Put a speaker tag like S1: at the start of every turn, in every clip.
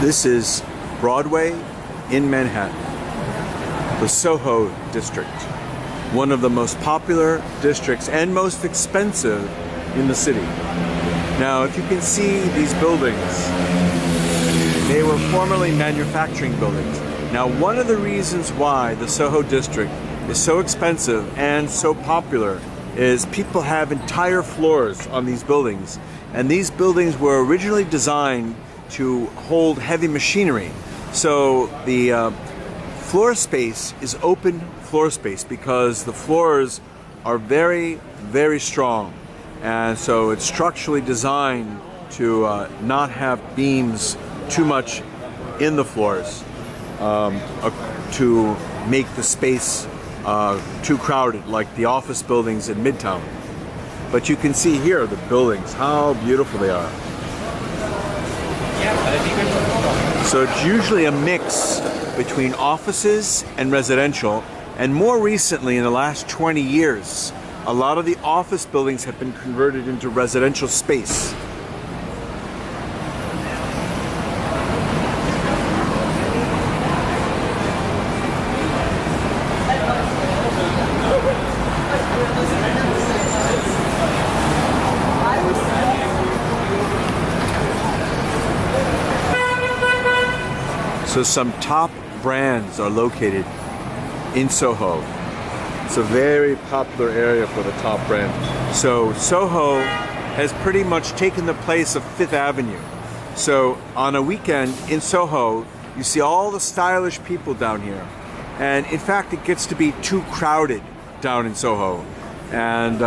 S1: This is Broadway in Manhattan, the Soho district, one of the most popular districts and most expensive in the city. Now, if you can see these buildings, they were formerly manufacturing buildings. Now, one of the reasons why the Soho district is so expensive and so popular is people have entire floors on these buildings, and these buildings were originally designed to hold heavy machinery. So the floor space is open floor space because the floors are very, very strong, and so it's structurally designed to not have beams too much in the floors to make the space too crowded, like the office buildings in Midtown. But you can see here the buildings, how beautiful they are. So it's usually a mix between offices and residential, and more recently, in the last 20 years, a lot of the office buildings have been converted into residential space. So some top brands are located in Soho. It's a very popular area for the top brand. So Soho has pretty much taken the place of Fifth Avenue. So on a weekend in Soho, you see all the stylish people down here. And in fact, it gets to be too crowded down in Soho. And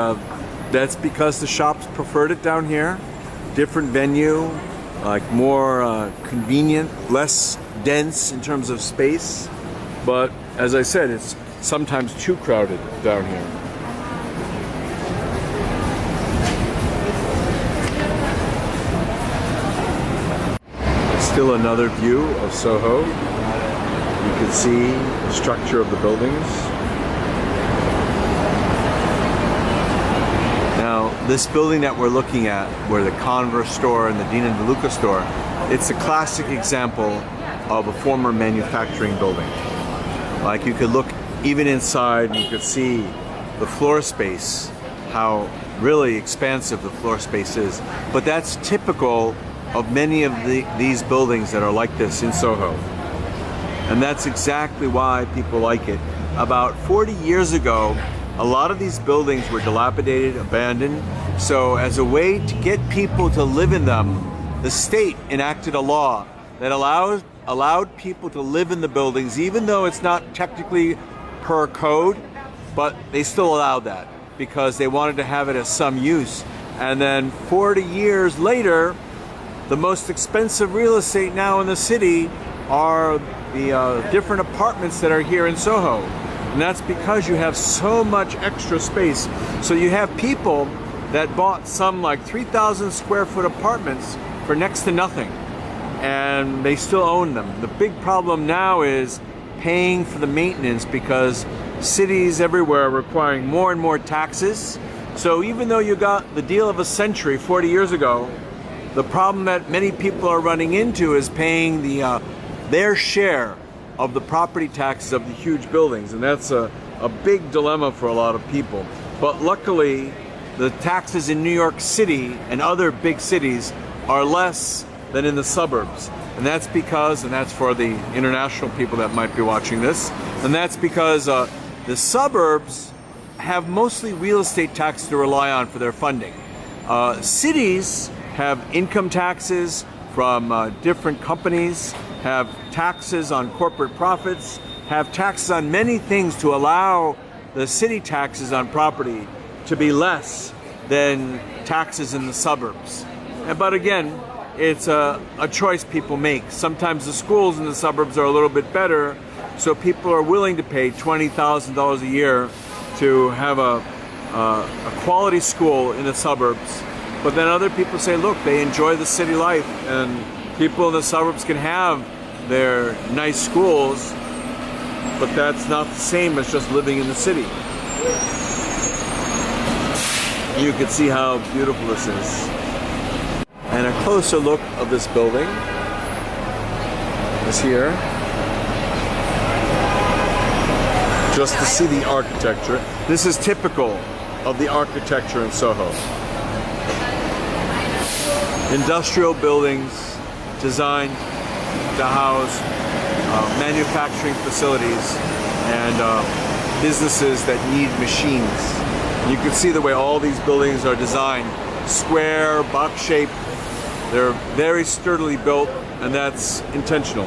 S1: that's because the shops preferred it down here. Different venue, like more convenient, less dense in terms of space, but as I said, it's sometimes too crowded down here. Still another view of Soho. You can see the structure of the buildings. Now, this building that we're looking at, where the Converse store and the Dean and DeLuca store, it's a classic example of a former manufacturing building. Like, you could look even inside and you could see the floor space, how really expansive the floor space is. But that's typical of many of these buildings that are like this in Soho. And that's exactly why people like it. About 40 years ago, a lot of these buildings were dilapidated, abandoned. So as a way to get people to live in them, the state enacted a law that allowed people to live in the buildings, even though it's not technically per code, but they still allowed that because they wanted to have it as some use. And then 40 years later, the most expensive real estate now in the city are the different apartments that are here in Soho. And that's because you have so much extra space. So you have people that bought some like 3,000 square foot apartments for next to nothing, and they still own them. The big problem now is paying for the maintenance because cities everywhere are requiring more and more taxes. So even though you got the deal of a century 40 years ago, the problem that many people are running into is paying their share of the property taxes of the huge buildings, and that's a big dilemma for a lot of people. But luckily, the taxes in New York City and other big cities are less than in the suburbs. And that's because, and that's for the international people that might be watching this, and that's because the suburbs have mostly real estate taxes to rely on for their funding. Cities have income taxes from different companies, have taxes on corporate profits, have taxes on many things to allow the city taxes on property to be less than taxes in the suburbs. But again, it's a choice people make. Sometimes the schools in the suburbs are a little bit better, so people are willing to pay $20,000 a year to have a quality school in the suburbs. But then other people say, look, they enjoy the city life, and people in the suburbs can have their nice schools, but that's not the same as just living in the city. You can see how beautiful this is. And a closer look of this building. is here. Just to see the architecture. This is typical of the architecture in Soho. Industrial buildings designed to house manufacturing facilities and businesses that need machines. You can see the way all these buildings are designed. Square, box shape. They're very sturdily built, and that's intentional.